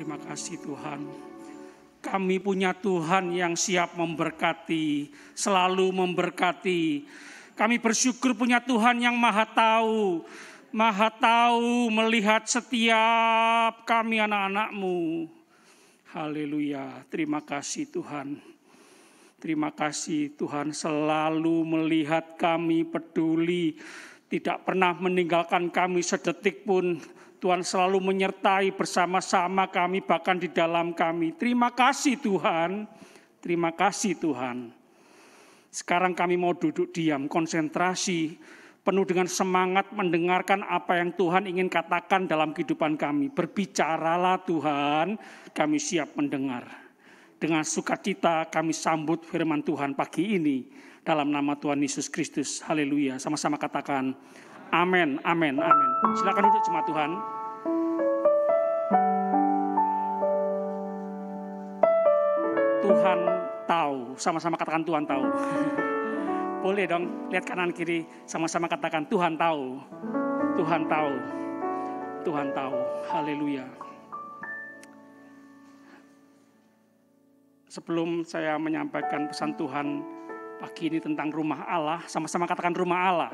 Terima kasih Tuhan. Kami punya Tuhan yang siap memberkati, selalu memberkati. Kami bersyukur punya Tuhan yang maha tahu melihat setiap kami anak-anak-Mu. Haleluya, terima kasih Tuhan. Terima kasih Tuhan selalu melihat kami, peduli, tidak pernah meninggalkan kami sedetik pun. Tuhan selalu menyertai bersama-sama kami, bahkan di dalam kami. Terima kasih Tuhan, terima kasih Tuhan. Sekarang kami mau duduk diam, konsentrasi, penuh dengan semangat mendengarkan apa yang Tuhan ingin katakan dalam kehidupan kami. Berbicaralah Tuhan, kami siap mendengar. Dengan sukacita kami sambut firman Tuhan pagi ini, dalam nama Tuhan Yesus Kristus. Haleluya, sama-sama katakan amin, amin, amin. Silakan duduk jemaat Tuhan. Tuhan tahu, sama-sama katakan Tuhan tahu. Boleh dong, lihat kanan kiri, sama-sama katakan Tuhan tahu. Tuhan tahu. Tuhan tahu. Haleluya. Sebelum saya menyampaikan pesan Tuhan pagi ini tentang rumah Allah, sama-sama katakan rumah Allah.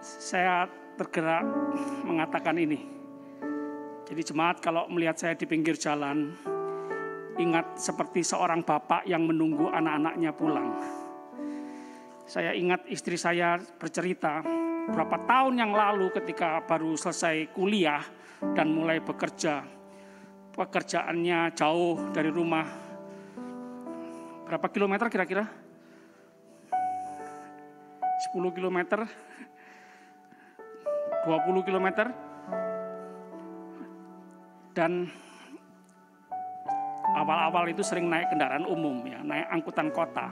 Saya tergerak mengatakan ini. Jadi jemaat kalau melihat saya di pinggir jalan, ingat seperti seorang bapak yang menunggu anak-anaknya pulang. Saya ingat istri saya bercerita berapa tahun yang lalu ketika baru selesai kuliah dan mulai bekerja. Pekerjaannya jauh dari rumah. Berapa kilometer kira-kira? 10 kilometer? 20 kilometer, dan awal-awal itu sering naik kendaraan umum ya, naik angkutan kota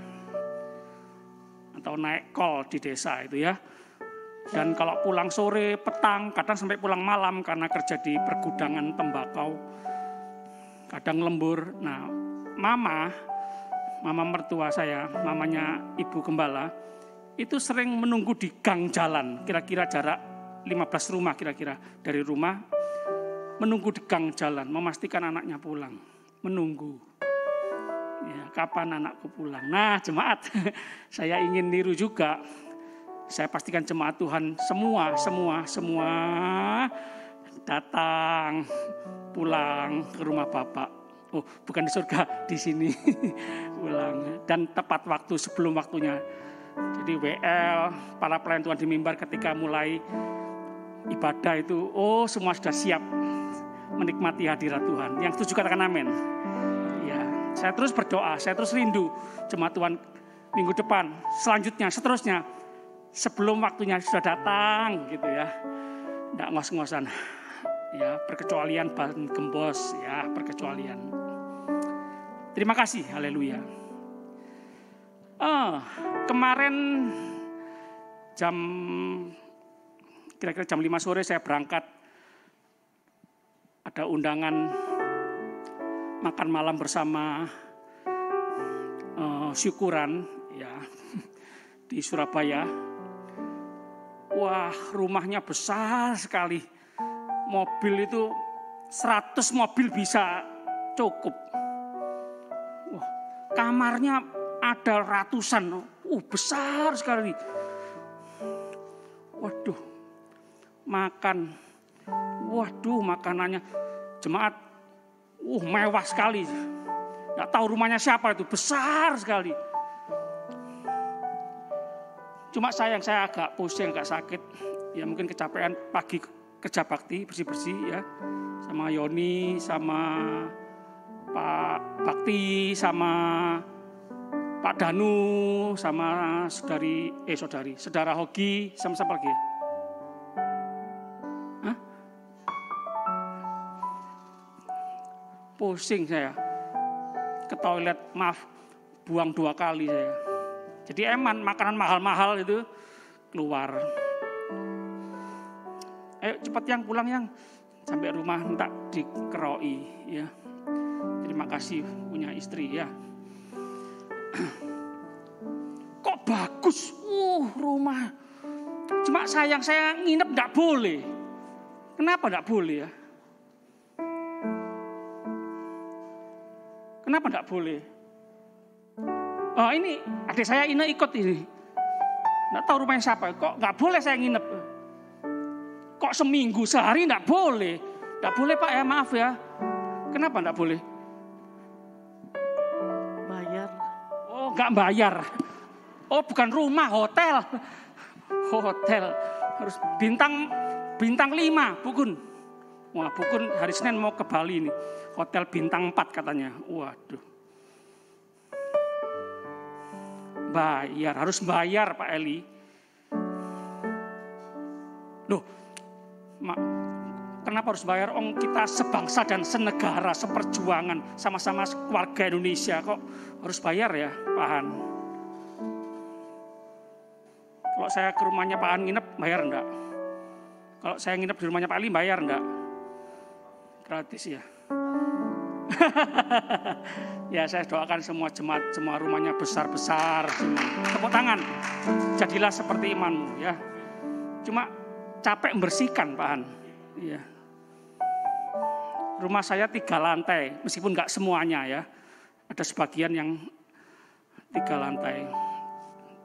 atau naik kol di desa itu ya. Dan kalau pulang sore, petang, kadang sampai pulang malam karena kerja di pergudangan tembakau, kadang lembur. Nah, mama mertua saya, mamanya Ibu Gembala, itu sering menunggu di gang jalan, kira-kira jarak 15 rumah kira-kira dari rumah, menunggu di gang jalan, memastikan anaknya pulang, menunggu. Ya, kapan anakku pulang? Nah, jemaat, saya ingin niru juga. Saya pastikan jemaat Tuhan semua datang pulang ke rumah Bapak. Oh, bukan di surga, di sini pulang dan tepat waktu sebelum waktunya. Jadi WL, para pelayan Tuhan di mimbar ketika mulai ibadah itu, oh semua sudah siap menikmati hadirat Tuhan. Yang setuju katakan amin. Ya, saya terus berdoa, saya terus rindu jemaat Tuhan minggu depan, selanjutnya, seterusnya, sebelum waktunya sudah datang gitu ya. Tidak ngos-ngosan. Ya, perkecualian ban gembos ya, perkecualian. Terima kasih, haleluya. Kemarin kira-kira jam 5 sore saya berangkat. Ada undangan makan malam bersama syukuran ya di Surabaya. Wah, rumahnya besar sekali. Mobil itu 100 mobil bisa cukup. Wah, kamarnya ada ratusan. Besar sekali. Waduh. Makan. Waduh, makanannya jemaat mewah sekali. Enggak tahu rumahnya siapa itu, besar sekali. Cuma sayang saya agak pusing, agak sakit. Ya mungkin kecapean pagi kerja bakti, bersih-bersih ya. Sama Yoni, sama Pak Bakti, sama Pak Danu, sama saudara Hogi, sama siapa lagi ya? Pusing saya, ke toilet buang 2 kali saya. Jadi eman makanan mahal-mahal itu keluar. Ayo cepat yang pulang yang, sampai rumah entak dikeroi ya. Terima kasih punya istri ya. Kok bagus, rumah. Cuma sayang saya nginep enggak boleh. Kenapa enggak boleh ya? Kenapa enggak boleh? Oh ini adik saya ini ikut ini. Enggak tahu rumahnya siapa. Kok enggak boleh saya nginep? Kok seminggu sehari enggak boleh? Enggak boleh Pak ya, maaf ya. Kenapa enggak boleh? Bayar. Oh enggak bayar. Oh bukan rumah, hotel. Hotel. Harus bintang 5, Bukun. Wah Bukun hari Senin mau ke Bali nih. Hotel bintang 4 katanya. Waduh. Bayar, harus bayar Pak Eli. Loh, kenapa harus bayar? Kita sebangsa dan senegara, seperjuangan, sama-sama keluarga Indonesia. Kok harus bayar ya Pak Han? Kalau saya ke rumahnya Pak Han nginep, bayar enggak? Kalau saya nginep di rumahnya Pak Ali, bayar enggak? Gratis ya. Ya saya doakan semua jemaat, semua rumahnya besar-besar. Tepuk tangan, jadilah seperti imanmu ya. Cuma capek membersihkan Pak Han. Ya. Rumah saya 3 lantai, meskipun enggak semuanya ya. Ada sebagian yang 3 lantai.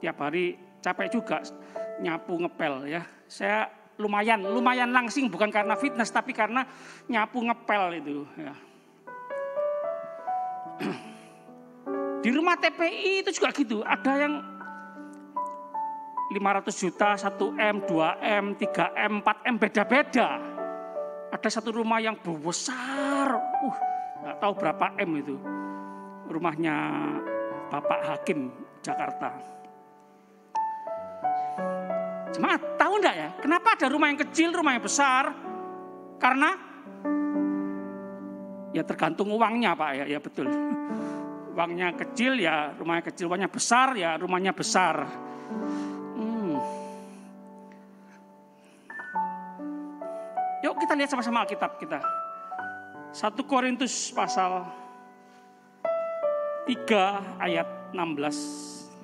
Tiap hari capek juga nyapu ngepel ya. Saya lumayan langsing, bukan karena fitness tapi karena nyapu ngepel itu ya. Di rumah TPI itu juga gitu, ada yang 500 juta, 1M, 2M, 3M, 4M, beda-beda. Ada satu rumah yang besar, nggak tahu berapa M itu. Rumahnya Bapak Hakim Jakarta. Jemaat, tahu enggak ya, kenapa ada rumah yang kecil, rumah yang besar? Karena ya tergantung uangnya Pak ya, ya betul. Uangnya kecil ya rumahnya kecil, uangnya besar ya rumahnya besar. Yuk kita lihat sama-sama Alkitab kita. 1 Korintus pasal 3 ayat 16.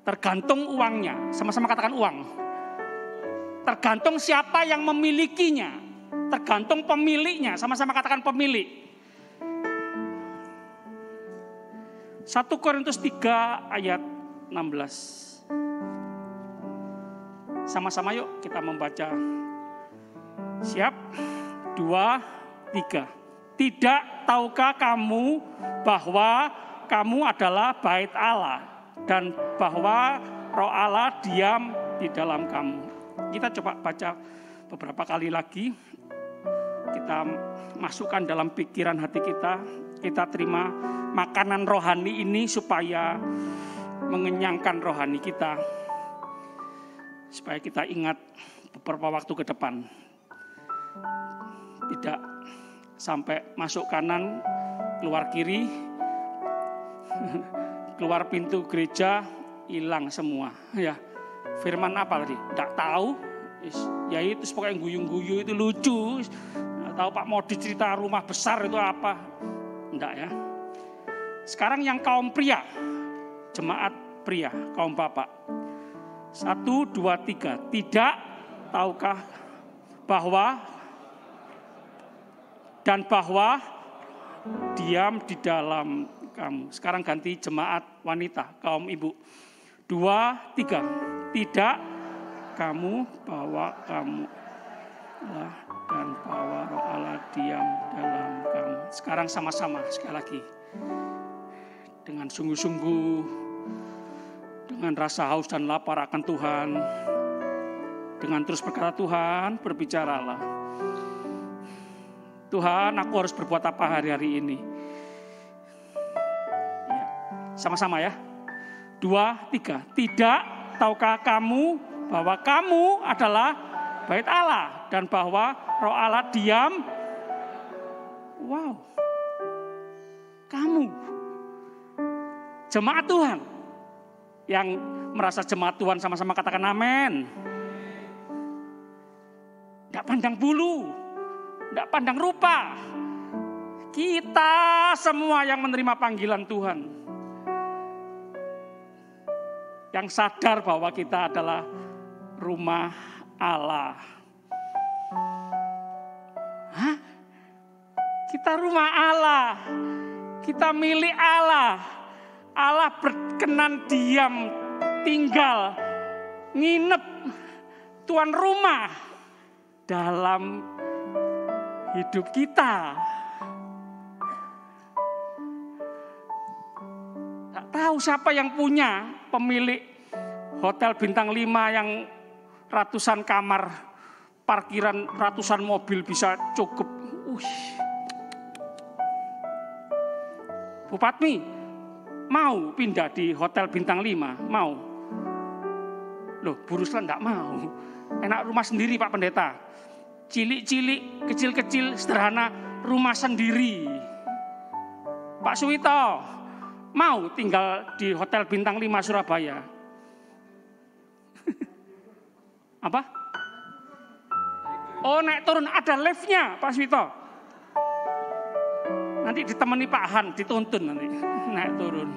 Tergantung uangnya, sama-sama katakan uang. Tergantung siapa yang memilikinya, tergantung pemiliknya, sama-sama katakan pemilik. 1 Korintus 3 ayat 16. Sama-sama yuk kita membaca. Siap? 2, 3. Tidak tahukah kamu bahwa kamu adalah bait Allah dan bahwa Roh Allah diam di dalam kamu. Kita coba baca beberapa kali lagi. Kita masukkan dalam pikiran hati kita. Kita terima makanan rohani ini supaya mengenyangkan rohani kita. Supaya kita ingat beberapa waktu ke depan. Tidak sampai masuk kanan, keluar kiri, keluar pintu gereja, hilang semua. Ya, firman apa tadi? Tidak tahu. Ya itu pokoknya guyu-guyu itu lucu. Nggak tahu Pak Modi cerita rumah besar itu apa? Enggak ya. Sekarang yang kaum pria, jemaat pria, kaum bapak. 1, 2, 3. Tidak tahukah bahwa diam di dalam kamu. Sekarang ganti jemaat wanita, kaum ibu. 2, 3. Tidak kamu bahwa kamu dan bahwa Roh Allah diam dalam kamu. Sekarang sama-sama sekali lagi. Dengan sungguh-sungguh, dengan rasa haus dan lapar akan Tuhan. Dengan terus berkata, Tuhan berbicaralah. Tuhan, aku harus berbuat apa hari-hari ini? Ya, sama-sama ya. 2, 3. Tidak tahukah kamu bahwa kamu adalah bait Allah dan bahwa Roh Allah diam? Wow. Kamu jemaat Tuhan. Yang merasa jemaat Tuhan sama-sama katakan amin. Tidak pandang bulu, tidak pandang rupa. Kita semua yang menerima panggilan Tuhan. Yang sadar bahwa kita adalah rumah Allah. Hah? Kita rumah Allah. Kita milik Allah. Allah berkenan diam, tinggal, nginep, tuan rumah dalam hidup kita. Tak tahu siapa yang punya pemilik hotel bintang 5 yang ratusan kamar, parkiran ratusan mobil bisa cukup. Bu Patmi, mau pindah di hotel bintang 5? Mau? Loh, Bu Ruslan enggak mau. Enak rumah sendiri Pak Pendeta. Cilik-cilik, kecil-kecil, sederhana, rumah sendiri. Pak Suwito, mau tinggal di hotel bintang 5 Surabaya? Apa? Oh, naik turun, ada liftnya Pak Suwito. Nanti ditemani Pak Han, dituntun nanti. Naik turun.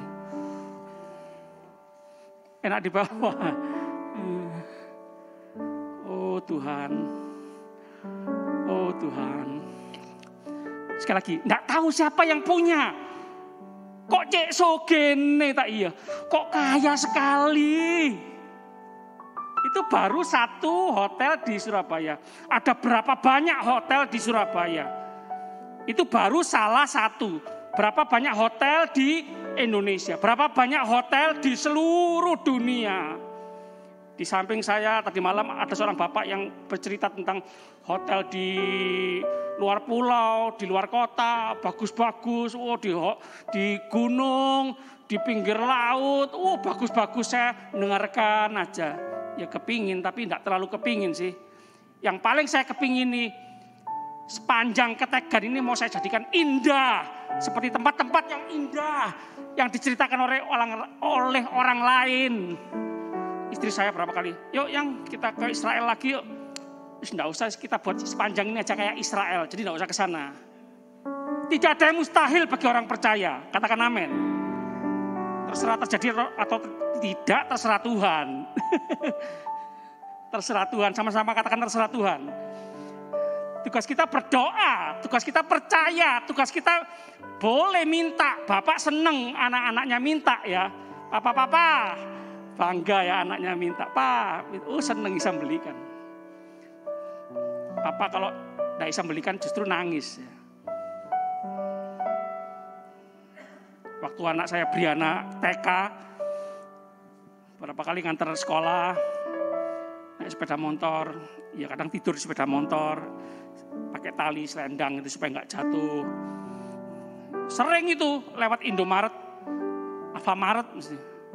Enak di bawah. Oh Tuhan. Oh Tuhan. Sekali lagi, enggak tahu siapa yang punya. Kok cek sogene tak iya? Kok kaya sekali? Itu baru satu hotel di Surabaya. Ada berapa banyak hotel di Surabaya? Itu baru salah satu. Berapa banyak hotel di Indonesia? Berapa banyak hotel di seluruh dunia? Di samping saya tadi malam ada seorang bapak yang bercerita tentang hotel di luar pulau, di luar kota, bagus-bagus. Oh, di gunung, di pinggir laut. Oh, bagus-bagus, saya dengarkan aja. Ya kepingin, tapi tidak terlalu kepingin sih. Yang paling saya kepingin nih, sepanjang Ketegan ini mau saya jadikan indah. Seperti tempat-tempat yang indah, yang diceritakan oleh orang lain. Istri saya berapa kali, yuk yang kita ke Israel lagi yuk. Tidak usah kita buat sepanjang ini aja kayak Israel, jadi tidak usah ke sana. Tidak ada yang mustahil bagi orang percaya, katakan amin. Terserah terjadi atau tidak, terserah Tuhan. Terserah Tuhan, sama-sama katakan terserah Tuhan. Tugas kita berdoa, tugas kita percaya, tugas kita boleh minta. Bapak seneng anak-anaknya minta ya. Papa, bangga ya anaknya minta. Pak, seneng bisa belikan. Papa kalau tidak bisa belikan justru nangis ya. Waktu anak saya Briana TK, berapa kali ngantar sekolah, naik sepeda motor, ya kadang tidur di sepeda motor, pakai tali selendang itu supaya nggak jatuh. Sering itu lewat Indomaret, Alfamaret,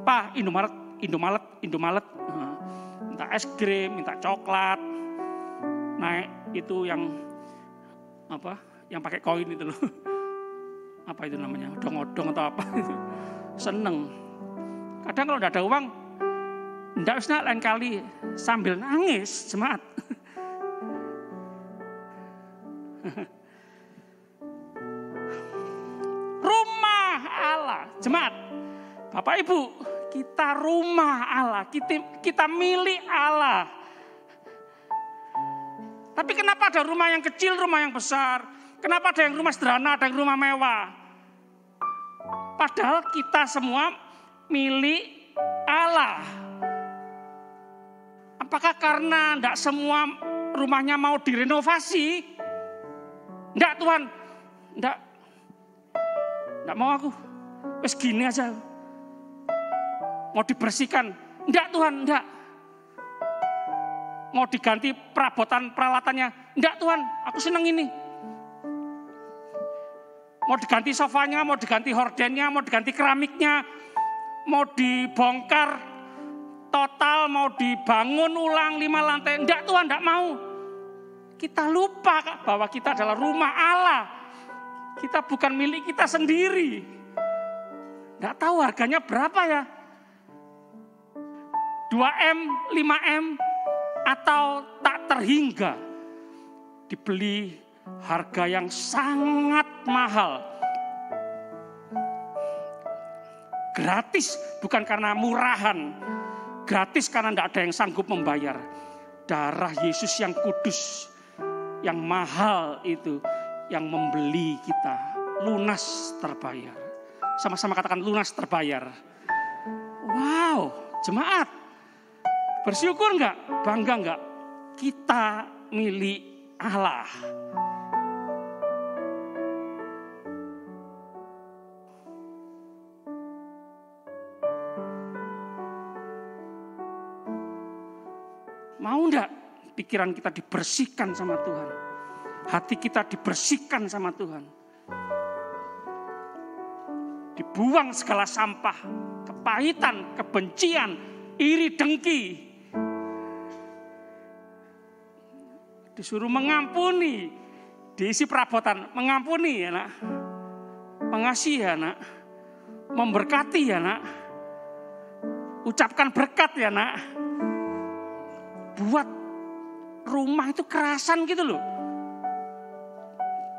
Pak Indomaret, minta es krim, minta coklat, naik itu yang apa, yang pakai koin itu loh. Apa itu namanya, odong-odong atau apa itu, seneng. Kadang kalau tidak ada uang, tidak usah lain kali sambil nangis jemaat. Rumah Allah, jemaat, Bapak Ibu, kita rumah Allah, kita milik Allah. Tapi kenapa ada rumah yang kecil, rumah yang besar? Kenapa ada yang rumah sederhana, ada yang rumah mewah? Padahal kita semua milik Allah. Apakah karena tidak semua rumahnya mau direnovasi? Tidak Tuhan, tidak mau aku. Wes gini aja. Mau dibersihkan? Tidak Tuhan, tidak. Mau diganti perabotan peralatannya? Tidak Tuhan, aku senang ini. Mau diganti sofanya, mau diganti hordennya, mau diganti keramiknya, mau dibongkar total, mau dibangun ulang 5 lantai. Enggak Tuhan, enggak mau. Kita lupa bahwa kita adalah rumah Allah. Kita bukan milik kita sendiri. Enggak tahu harganya berapa ya. 2M, 5M, atau tak terhingga. Dibeli harga yang sangat mahal. Gratis bukan karena murahan. Gratis karena tidak ada yang sanggup membayar. Darah Yesus yang kudus yang mahal itu yang membeli kita. Lunas terbayar. Sama-sama katakan lunas terbayar. Wow, jemaat. Bersyukur enggak? Bangga enggak? Kita milik Allah. Mau enggak pikiran kita dibersihkan sama Tuhan? Hati kita dibersihkan sama Tuhan. Dibuang segala sampah, kepahitan, kebencian, iri dengki. Disuruh mengampuni, diisi perabotan, mengampuni ya nak, mengasihi ya nak, memberkati ya nak, ucapkan berkat ya nak. Buat rumah itu kerasan gitu loh.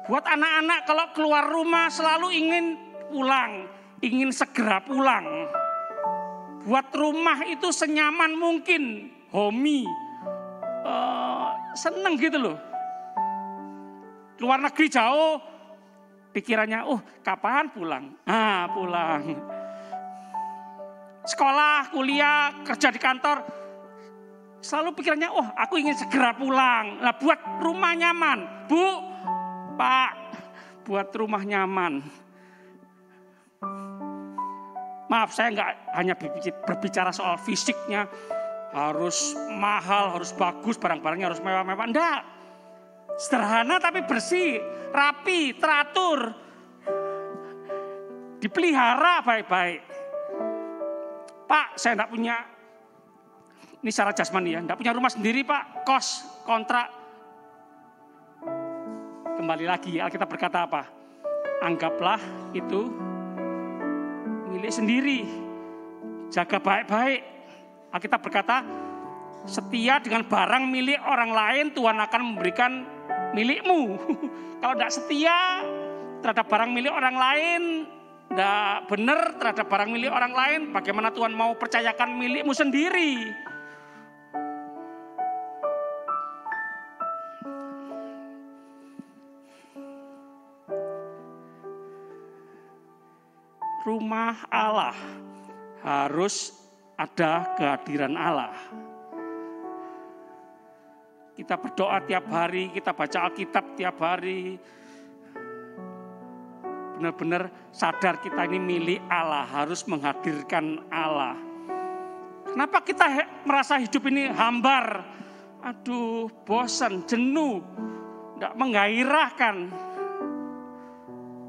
Buat anak-anak kalau keluar rumah selalu ingin pulang, ingin segera pulang. Buat rumah itu senyaman mungkin, homey, seneng gitu loh. Keluar negeri jauh, pikirannya, kapan pulang? Pulang. Sekolah, kuliah, kerja di kantor, selalu pikirannya, aku ingin segera pulang. Nah, buat rumah nyaman, Bu, Pak, buat rumah nyaman. Maaf, saya nggak hanya berbicara soal fisiknya, harus mahal, harus bagus, barang-barangnya harus mewah-mewah. Enggak, sederhana tapi bersih, rapi, teratur, dipelihara baik-baik. Pak, saya enggak punya, ini secara jasmani ya, enggak punya rumah sendiri Pak, kos, kontrak. Kembali lagi, Alkitab berkata apa? Anggaplah itu milik sendiri. Jaga baik-baik. Alkitab berkata, setia dengan barang milik orang lain, Tuhan akan memberikan milikmu. Kalau tidak setia terhadap barang milik orang lain, tidak benar terhadap barang milik orang lain, bagaimana Tuhan mau percayakan milikmu sendiri? Rumah Allah harus ada kehadiran Allah. Kita berdoa tiap hari, kita baca Alkitab tiap hari. Benar-benar sadar kita ini milik Allah, harus menghadirkan Allah. Kenapa kita merasa hidup ini hambar? Aduh, bosan, jenuh, tidak menggairahkan.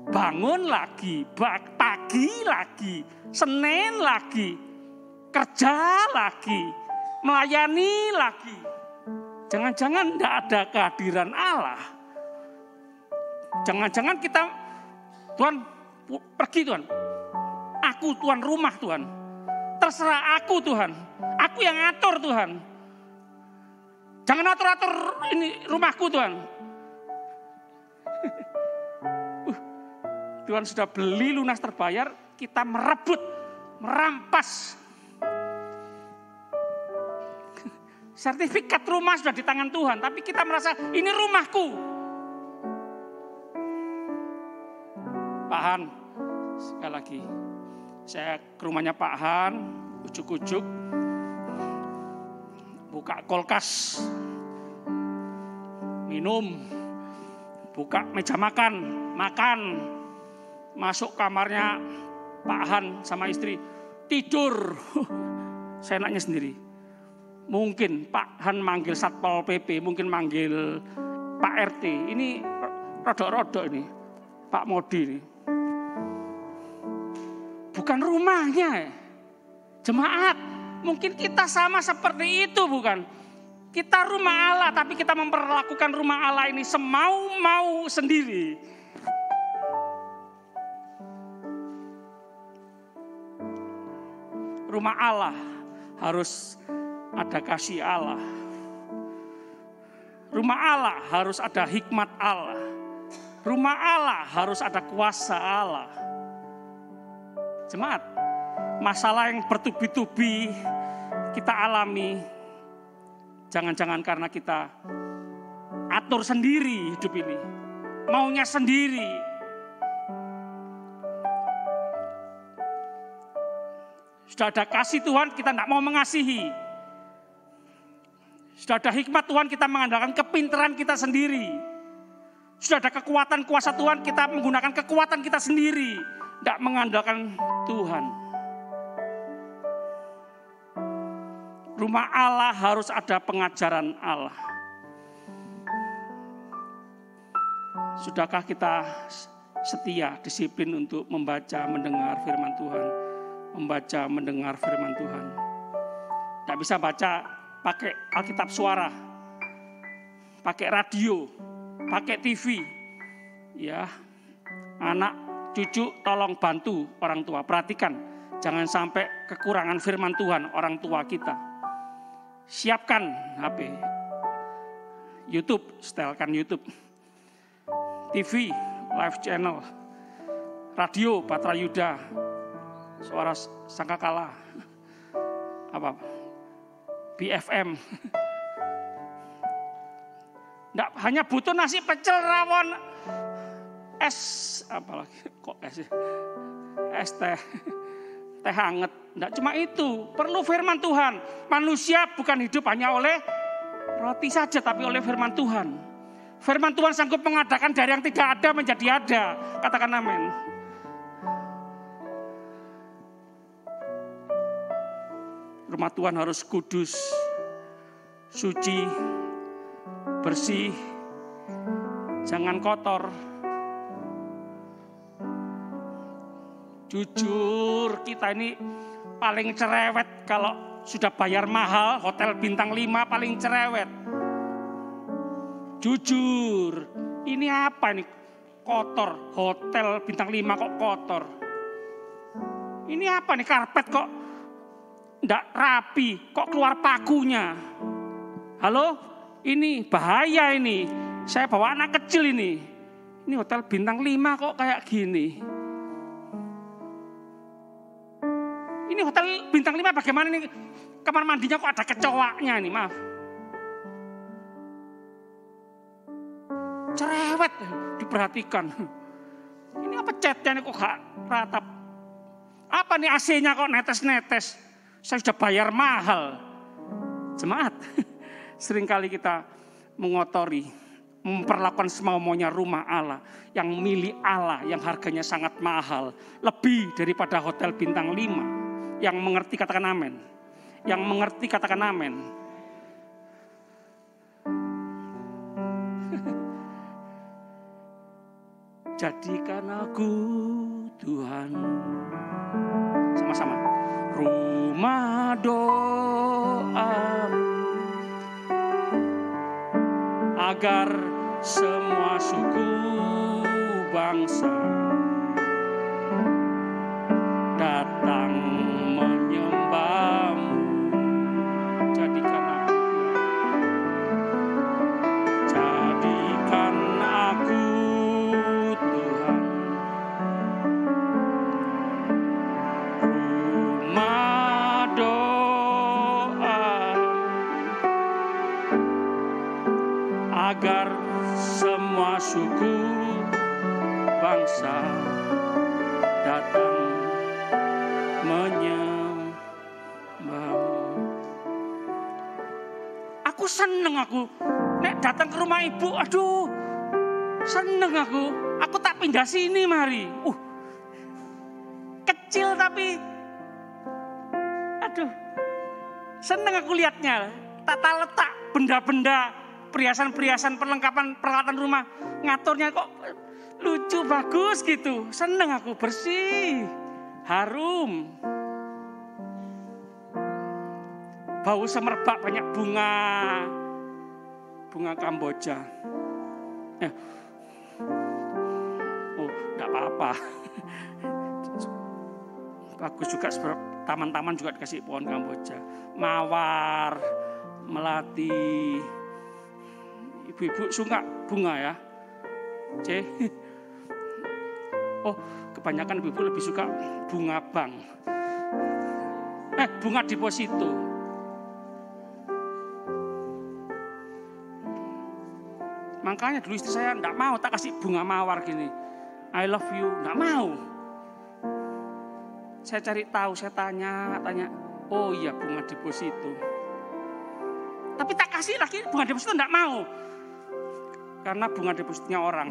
Bangun lagi, pagi lagi, Senin lagi, kerja lagi, melayani lagi. Jangan-jangan tidak ada kehadiran Allah. Jangan-jangan kita, Tuhan pergi Tuhan. Aku tuan rumah Tuhan. Terserah aku Tuhan. Aku yang atur Tuhan. Jangan atur-atur ini rumahku Tuhan. Tuhan sudah beli lunas terbayar, kita merebut, merampas. Sertifikat rumah sudah di tangan Tuhan, tapi kita merasa ini rumahku. Pak Han, sekali lagi, saya ke rumahnya Pak Han, ujuk-ujuk, buka kulkas, minum, buka meja makan. Masuk kamarnya Pak Han sama istri, tidur. Saya enaknya sendiri. Mungkin Pak Han manggil Satpol PP, mungkin manggil Pak RT. Ini rodok-rodok ini, Pak Modi ini. Bukan rumahnya. Jemaat, mungkin kita sama seperti itu bukan? Kita rumah Allah, tapi kita memperlakukan rumah Allah ini semau-mau sendiri. Rumah Allah harus ada kasih Allah. Rumah Allah harus ada hikmat Allah. Rumah Allah harus ada kuasa Allah. Jemaat, masalah yang bertubi-tubi kita alami, jangan-jangan karena kita atur sendiri hidup ini. Maunya sendiri. Sudah ada kasih Tuhan, kita tidak mau mengasihi. Sudah ada hikmat Tuhan, kita mengandalkan kepintaran kita sendiri. Sudah ada kekuatan kuasa Tuhan, kita menggunakan kekuatan kita sendiri. Tidak mengandalkan Tuhan. Rumah Allah harus ada pengajaran Allah. Sudahkah kita setia, disiplin untuk membaca, mendengar firman Tuhan? Membaca, mendengar firman Tuhan. Tidak bisa baca pakai Alkitab suara, pakai radio, pakai TV. Ya, anak, cucu tolong bantu orang tua. Perhatikan, jangan sampai kekurangan firman Tuhan orang tua kita. Siapkan HP, YouTube, setelkan YouTube. TV, live channel, radio, Patra Yuda, suara sangkakala, BFM. Nggak hanya butuh nasi pecel, rawon, es, apalagi kok es teh hangat. Nggak cuma itu, perlu firman Tuhan. Manusia bukan hidup hanya oleh roti saja, tapi oleh firman Tuhan. Firman Tuhan sanggup mengadakan dari yang tidak ada menjadi ada. Katakan amin. Rumah Tuhan harus kudus, suci, bersih, jangan kotor. Jujur, kita ini paling cerewet kalau sudah bayar mahal, hotel bintang 5 paling cerewet. Jujur, ini apa ini? Kotor, hotel bintang 5 kok kotor. Ini apa nih, karpet kok enggak rapi, kok keluar pakunya. Halo, ini bahaya ini. Saya bawa anak kecil ini. Ini hotel bintang 5 kok kayak gini. Ini hotel bintang 5 bagaimana nih? Kamar mandinya kok ada kecoaknya nih, maaf. Cerewet, diperhatikan. Ini apa catnya kok gak ratap? Apa nih AC-nya kok netes-netes? Saya sudah bayar mahal. Jemaat, seringkali kita mengotori, memperlakukan semau-maunya rumah Allah, yang milik Allah, yang harganya sangat mahal. Lebih daripada hotel bintang 5. Yang mengerti katakan amin. Yang mengerti katakan amin. Jadikan aku Tuhan, sama-sama, rumah doa, agar semua suku bangsa datang menyembahmu. Jadikan aku, jadikan aku Tuhan, rumah doa, agar semua suku bangsa datang menyembahmu. Aku seneng aku nek datang ke rumah ibu, aduh seneng aku tak pindah sini mari. Kecil tapi aduh seneng aku lihatnya, tata letak benda-benda, perhiasan-perhiasan, perlengkapan peralatan rumah, ngaturnya kok lucu, bagus gitu. Seneng aku, bersih, harum. Bau semerbak, banyak bunga Kamboja. Enggak apa-apa. Bagus juga, taman-taman juga dikasih pohon Kamboja. Mawar, melati. Ibu-ibu suka bunga ya? Kebanyakan ibu-ibu lebih suka bunga bank. Bunga deposito. Makanya dulu istri saya enggak mau tak kasih bunga mawar gini. I love you, enggak mau. Saya cari tahu, saya tanya. Oh iya, bunga deposito. Tapi tak kasih lagi bunga deposito enggak mau. Karena bunga depositonya orang.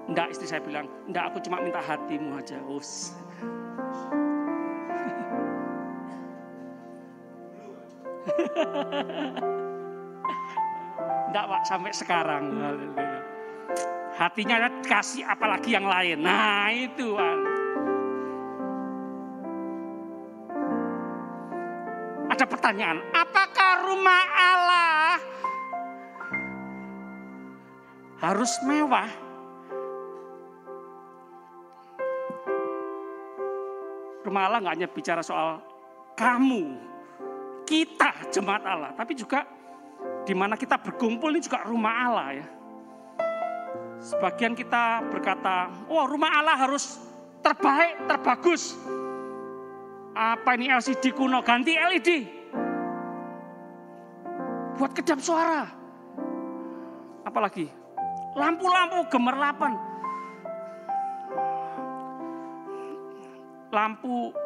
Enggak, istri saya bilang, enggak, aku cuma minta hatimu aja. Us. Enggak Pak, sampai sekarang. Hatinya kasih apalagi yang lain. Nah itu Pak. Ada pertanyaan, apakah rumah Allah harus mewah? Rumah Allah nggak hanya bicara soal kamu, kita jemaat Allah, tapi juga di mana kita berkumpul ini juga rumah Allah ya. Sebagian kita berkata, oh rumah Allah harus terbaik, terbagus. Apa ini LCD kuno, ganti LED. Buat kedap suara. Apalagi lampu-lampu gemerlapan. Lampu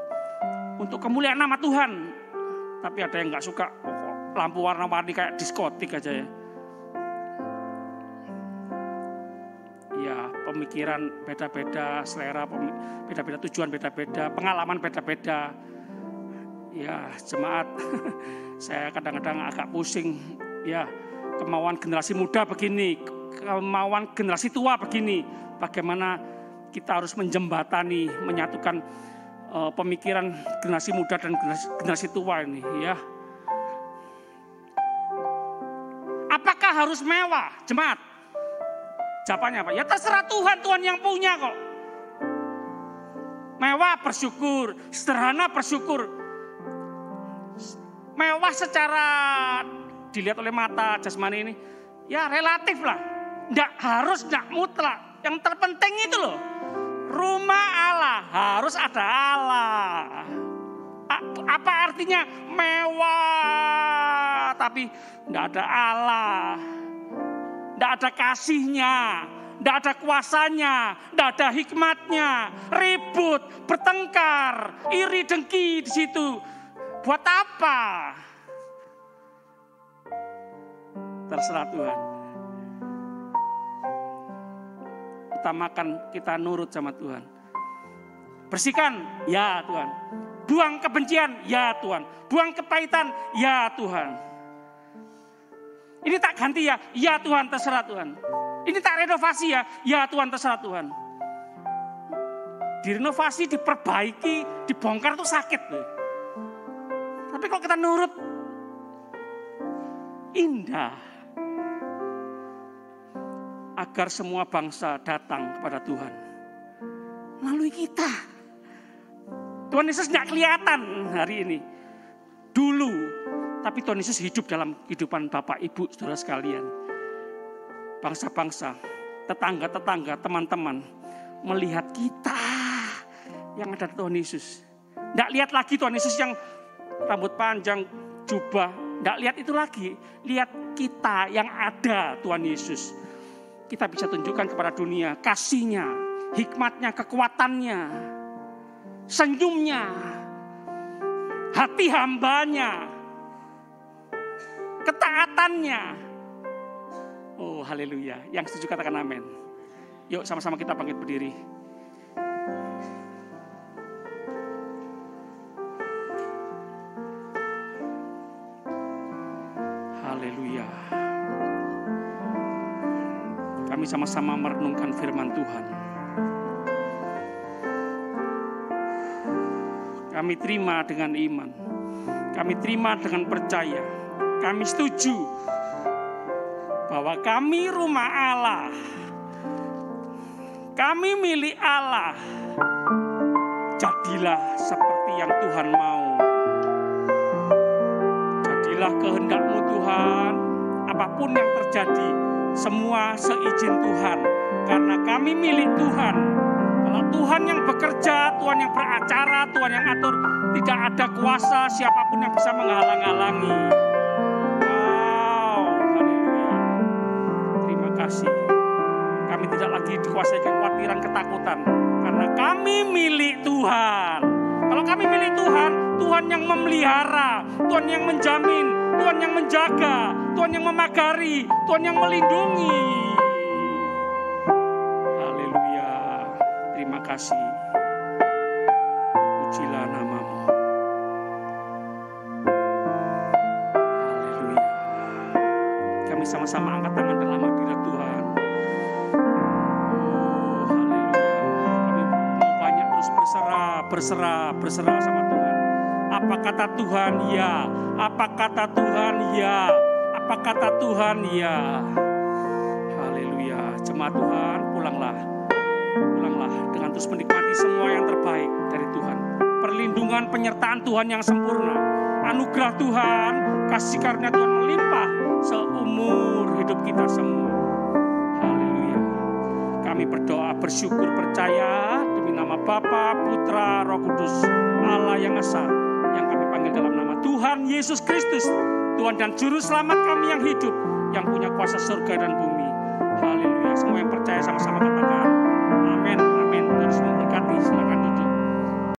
untuk kemuliaan nama Tuhan. Tapi ada yang gak suka lampu warna-warni kayak diskotik aja ya. Ya pemikiran beda-beda, selera beda-beda, tujuan beda-beda, pengalaman beda-beda. Ya jemaat, saya kadang-kadang agak pusing. Ya kemauan generasi muda begini, kemauan generasi tua begini. Bagaimana kita harus menjembatani, menyatukan pemikiran generasi muda dan generasi tua ini ya. Apakah harus mewah, jemaat? Jawabannya apa? Ya terserah Tuhan, Tuhan yang punya kok. Mewah bersyukur, sederhana bersyukur. Mewah secara dilihat oleh mata jasmani ini, ya relatif lah. Nggak harus, nggak mutlak. Yang terpenting itu loh. Rumah Allah, harus ada Allah. Apa artinya mewah tapi tidak ada Allah, tidak ada kasihnya, tidak ada kuasanya, tidak ada hikmatnya, ribut, bertengkar, iri dengki di situ. Buat apa? Terserah Tuhan. Utamakan kita nurut sama Tuhan. Bersihkan, ya Tuhan. Buang kebencian, ya Tuhan. Buang kepahitan, ya Tuhan. Ini tak ganti ya, ya Tuhan terserah Tuhan. Ini tak renovasi ya Tuhan terserah Tuhan. Direnovasi, diperbaiki, dibongkar itu sakit. Tapi kalau kita nurut, indah. Agar semua bangsa datang kepada Tuhan melalui kita. Tuhan Yesus tidak kelihatan hari ini. Dulu, tapi Tuhan Yesus hidup dalam kehidupan Bapak, Ibu, saudara sekalian. Bangsa-bangsa, tetangga-tetangga, teman-teman melihat kita yang ada Tuhan Yesus. Tidak lihat lagi Tuhan Yesus yang rambut panjang, jubah. Tidak lihat itu lagi. Lihat kita yang ada Tuhan Yesus. Kita bisa tunjukkan kepada dunia kasih-Nya, hikmat-Nya, kekuatan-Nya, senyum-Nya, hati hamba-Nya, ketaatannya. Oh haleluya, yang setuju katakan amin. Yuk sama-sama kita bangkit berdiri. Haleluya. Kami sama-sama merenungkan firman Tuhan. Kami terima dengan iman. Kami terima dengan percaya. Kami setuju bahwa kami rumah Allah. Kami milik Allah. Jadilah seperti yang Tuhan mau. Jadilah kehendak-Mu Tuhan. Apapun yang terjadi, semua seizin Tuhan. Karena kami milik Tuhan. Kalau Tuhan yang bekerja, Tuhan yang beracara, Tuhan yang atur, tidak ada kuasa siapapun yang bisa menghalang-halangi. Wow, haleluya. kekuatan. Karena kami milik Tuhan. Kalau kami milik Tuhan, Tuhan yang memelihara, Tuhan yang menjamin, Tuhan yang menjaga, Tuhan yang memagari, Tuhan yang melindungi. Haleluya. Terima kasih. Pujilah namamu. Haleluya. Kami sama-sama angkat tangan dalam hadirat Tuhan. Oh, haleluya. Kami mau banyak terus berserah sama Tuhan. Apa kata Tuhan? Ya. Apa kata Tuhan? Ya. Apa kata Tuhan? Ya. Haleluya. Jemaat Tuhan, pulanglah dengan terus menikmati semua yang terbaik dari Tuhan. Perlindungan penyertaan Tuhan yang sempurna. Anugerah Tuhan, kasih karunia Tuhan melimpah seumur hidup kita semua. Haleluya. Kami berdoa, bersyukur, percaya demi nama Bapa, Putra, Roh Kudus, Allah yang Esa, yang kami panggil dalam nama Tuhan Yesus Kristus, Tuhan dan Juru Selamat kami yang hidup, yang punya kuasa surga dan bumi. Haleluya. Semua yang percaya sama-sama katakan amin, amin. Terus memberkati, silakan.